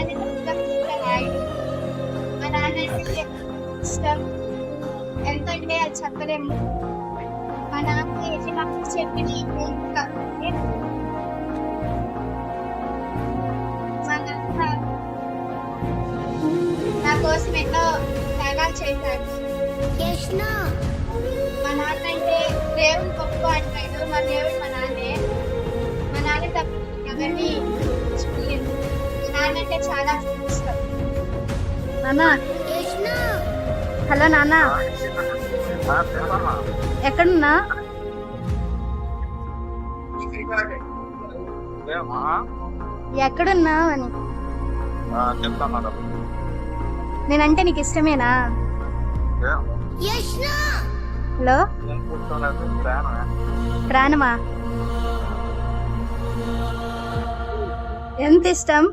నాన్నని పుస్తకం రాయడు. మా నాన్న అంటే ఇష్టం. ఎందుకంటే అది చెప్పలేము. మా నాన్న చిన్నప్పుడు చెప్పిన ఇంకా మా నాన్న నా కోసం ఎన్నో త్యాగాలు చేశాడు. మా నాన్న అంటే దేవుడు గొప్ప అంటాడు. మా దేవుడు మా నాన్నే. మా నాన్న తప్ప ఎవరిని చూడలేదు. మా నాన్న అంటే చాలా ఇష్టం. నాన్న, హలో నాన్న, ఎక్కడున్నా? ఎక్కడున్నా అని. నేనంటే నీకు ఇష్టమేనా? హలో, ప్రాణమా? ఎంత ఇష్టం?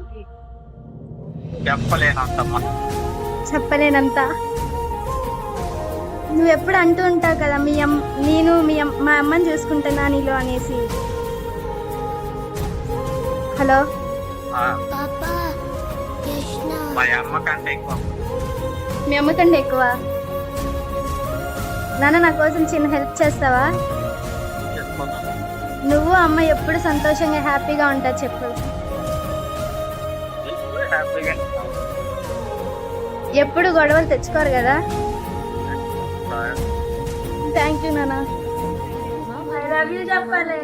చెప్పలేనంత. నువ్వు ఎప్పుడు అంటూ ఉంటావు కదా నేను మా అమ్మని చూసుకుంటున్నా నీలో అనేసి. హలో, మీ అమ్మ కంటే ఎక్కువ? నాన్న, నా కోసం చిన్న హెల్ప్ చేస్తావా? నువ్వు అమ్మ ఎప్పుడు సంతోషంగా హ్యాపీగా ఉంటావు చెప్పు. ఎప్పుడు గొడవలు తెచ్చుకోరు కదా? థ్యాంక్ యూ నాన్న. ఐ లవ్ యూ చెప్పాలి.